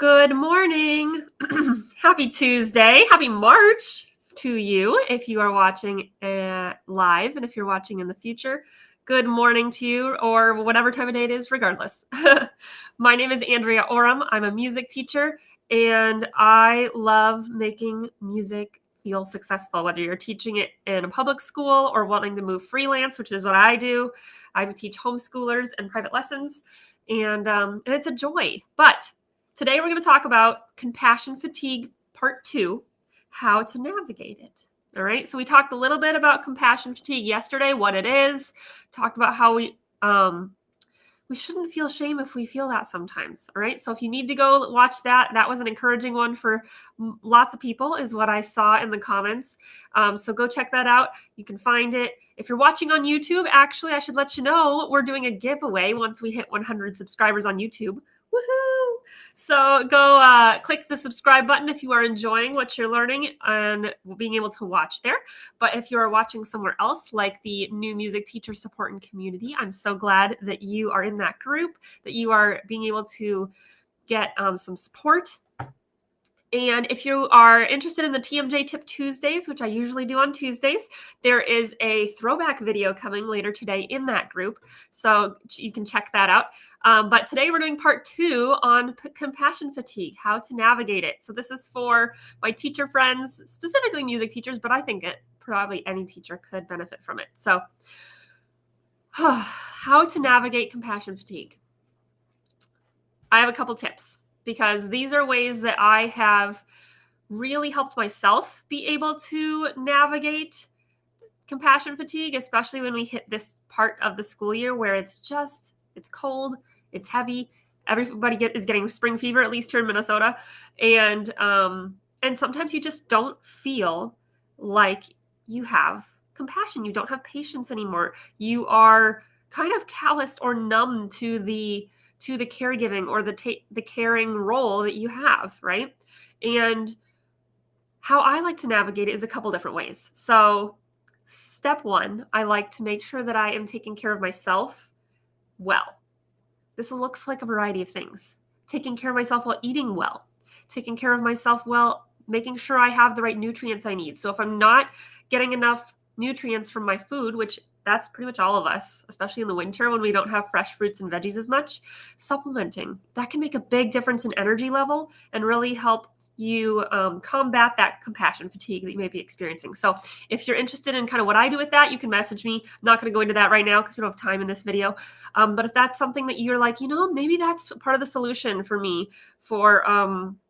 Good morning. Happy Tuesday. Happy March to you if you are watching live, and if you're watching in the future, good morning to you, or whatever time of day it is, regardless. My name is Andrea Oram. I'm a music teacher, and I love making music feel successful, whether you're teaching it in a public school or wanting to move freelance, which is what I do. I teach homeschoolers and private lessons, and it's a joy. But today we're going to talk about compassion fatigue part 2, how to navigate it. All right. So we talked a little bit about compassion fatigue yesterday, what it is, talked about how we shouldn't feel shame if we feel that sometimes. All right. So if you need to go watch that, that was an encouraging one for lots of people, is what I saw in the comments. So go check that out. You can find it. If you're watching on YouTube, actually, I should let you know we're doing a giveaway once we hit 100 subscribers on YouTube. Woohoo! So go click the subscribe button if you are enjoying what you're learning and being able to watch there. But if you are watching somewhere else, like the New Music Teacher Support and Community, I'm so glad that you are in that group, that you are being able to get some support. And if you are interested in the TMJ Tip Tuesdays, which I usually do on Tuesdays, there is a throwback video coming later today in that group. So you can check that out. But today we're doing part 2 on compassion fatigue, how to navigate it. So this is for my teacher friends, specifically music teachers, but I think probably any teacher could benefit from it. So how to navigate compassion fatigue. I have a couple tips, because these are ways that I have really helped myself be able to navigate compassion fatigue, especially when we hit this part of the school year where it's cold, it's heavy. Everybody is getting spring fever, at least here in Minnesota. And sometimes you just don't feel like you have compassion. You don't have patience anymore. You are kind of calloused or numb to the caregiving or the caring role that you have, right? And how I like to navigate it is a couple different ways. So step 1, I like to make sure that I am taking care of myself well. This looks like a variety of things. Taking care of myself while eating well. Taking care of myself well, making sure I have the right nutrients I need. So if I'm not getting enough nutrients from my food, which that's pretty much all of us, especially in the winter when we don't have fresh fruits and veggies as much, supplementing. That can make a big difference in energy level and really help you combat that compassion fatigue that you may be experiencing. So if you're interested in kind of what I do with that, you can message me. I'm not going to go into that right now because we don't have time in this video. But if that's something that you're like, maybe that's part of the solution for me for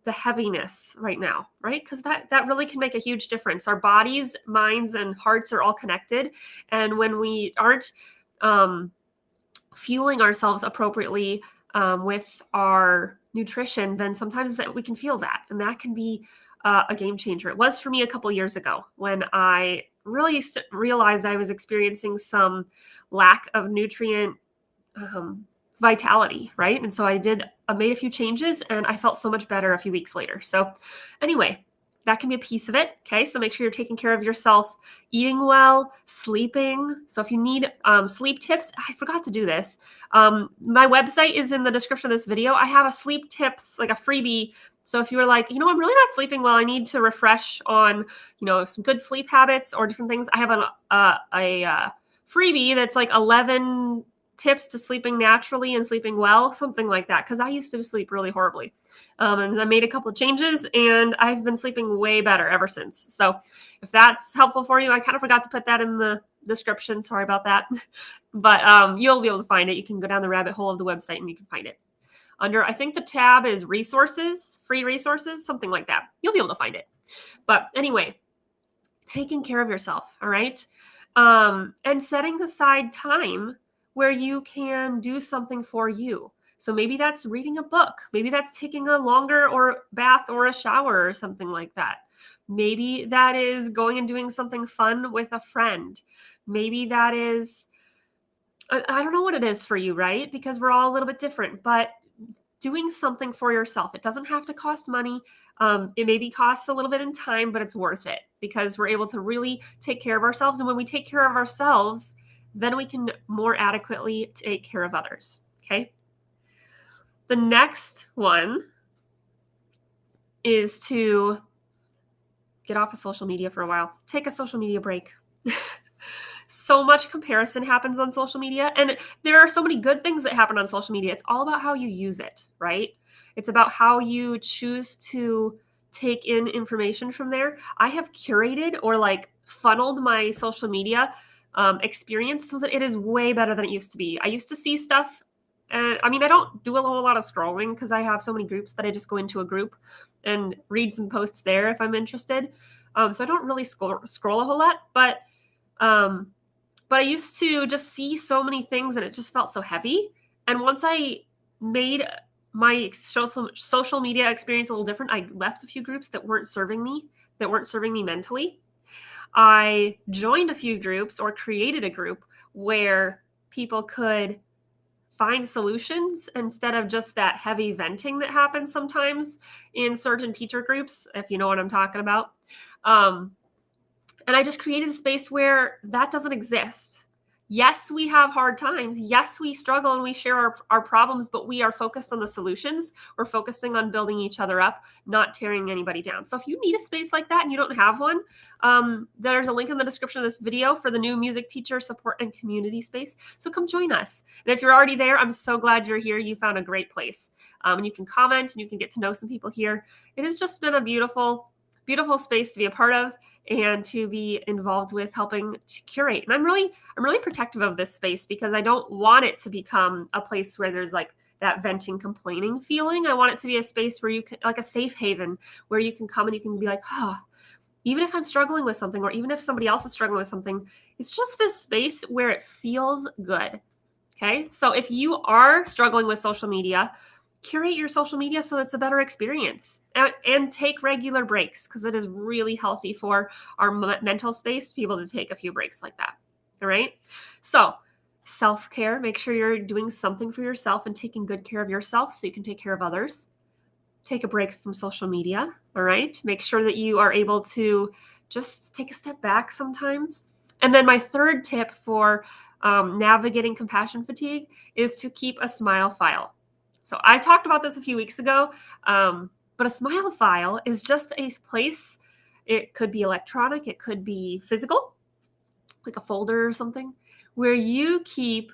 the heaviness right now, right? Because that really can make a huge difference. Our bodies, minds, and hearts are all connected. And when we aren't fueling ourselves appropriately with our nutrition, then sometimes that we can feel that, and that can be a game changer. It was for me a couple years ago when I really realized I was experiencing some lack of nutrient vitality, right? And so I made a few changes, and I felt so much better a few weeks later. So anyway, that can be a piece of it. Okay. So make sure you're taking care of yourself, eating well, sleeping. So if you need sleep tips, I forgot to do this. My website is in the description of this video. I have a sleep tips, like a freebie. So if you were like, I'm really not sleeping well, I need to refresh on, some good sleep habits or different things, I have a freebie that's like 11 tips to sleeping naturally and sleeping well, something like that. Because I used to sleep really horribly. And I made a couple of changes, and I've been sleeping way better ever since. So if that's helpful for you, I kind of forgot to put that in the description. Sorry about that. But you'll be able to find it. You can go down the rabbit hole of the website and you can find it. Under, I think the tab is resources, free resources, something like that. You'll be able to find it. But anyway, taking care of yourself, all right? And setting aside time where you can do something for you. So maybe that's reading a book. Maybe that's taking a longer or bath or a shower or something like that. Maybe that is going and doing something fun with a friend. Maybe that is, I don't know what it is for you, right? Because we're all a little bit different, but doing something for yourself. It doesn't have to cost money. It maybe costs a little bit in time, but it's worth it because we're able to really take care of ourselves. And when we take care of ourselves, then we can more adequately take care of others. Okay. The next one is to get off of social media for a while. Take a social media break. So much comparison happens on social media, and there are so many good things that happen on social media. It's all about how you use it, right? It's about how you choose to take in information from there. I have curated or like funneled my social media experience so that it is way better than it used to be. I used to see stuff, and I mean, I don't do a whole lot of scrolling because I have so many groups that I just go into a group and read some posts there if I'm interested. So I don't really scroll a whole lot, um, but I used to just see so many things and it just felt so heavy. And once I made my social media experience a little different, I left a few groups that weren't serving me, mentally. I joined a few groups or created a group where people could find solutions instead of just that heavy venting that happens sometimes in certain teacher groups, if you know what I'm talking about. And I just created a space where that doesn't exist. Yes, we have hard times. Yes, we struggle and we share our problems, but we are focused on the solutions. We're focusing on building each other up, not tearing anybody down. So if you need a space like that and you don't have one, there's a link in the description of this video for the new music teacher support and community space. So come join us. And if you're already there, I'm so glad you're here. You found a great place. And you can comment and you can get to know some people here. It has just been a beautiful, beautiful space to be a part of and to be involved with, helping to curate. And I'm really protective of this space because I don't want it to become a place where there's like that venting, complaining feeling. I want it to be a space where you can, like a safe haven, where you can come and you can be like, oh, even if I'm struggling with something, or even if somebody else is struggling with something, it's just this space where it feels good. Okay. So if you are struggling with social media, curate your social media so it's a better experience, and take regular breaks, because it is really healthy for our mental space to be able to take a few breaks like that. All right. So self-care, make sure you're doing something for yourself and taking good care of yourself so you can take care of others. Take a break from social media. All right. Make sure that you are able to just take a step back sometimes. And then my third tip for navigating compassion fatigue is to keep a smile file. So I talked about this a few weeks ago, but a smile file is just a place. It could be electronic, it could be physical, like a folder or something, where you keep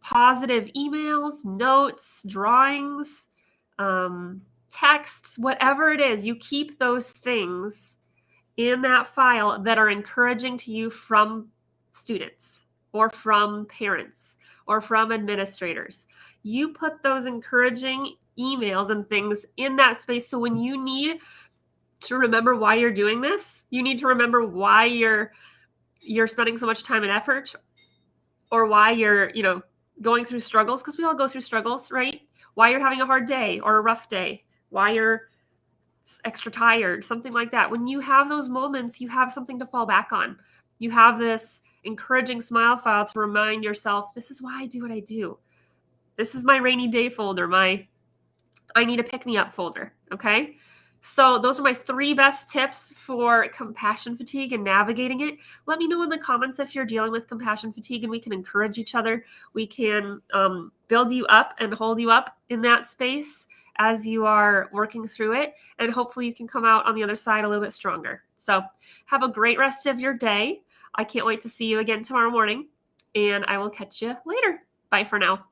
positive emails, notes, drawings, texts, whatever it is. You keep those things in that file that are encouraging to you from students or from parents or from administrators. You put those encouraging emails and things in that space. So when you need to remember why you're doing this, you need to remember why you're spending so much time and effort, or why you're, going through struggles, because we all go through struggles, right? Why you're having a hard day or a rough day, why you're extra tired, something like that. When you have those moments, you have something to fall back on. You have this encouraging smile file to remind yourself, this is why I do what I do. This is my rainy day folder, my I need a pick-me-up folder, okay? So those are my 3 best tips for compassion fatigue and navigating it. Let me know in the comments if you're dealing with compassion fatigue, and we can encourage each other. We can build you up and hold you up in that space as you are working through it. And hopefully you can come out on the other side a little bit stronger. So have a great rest of your day. I can't wait to see you again tomorrow morning, and I will catch you later. Bye for now.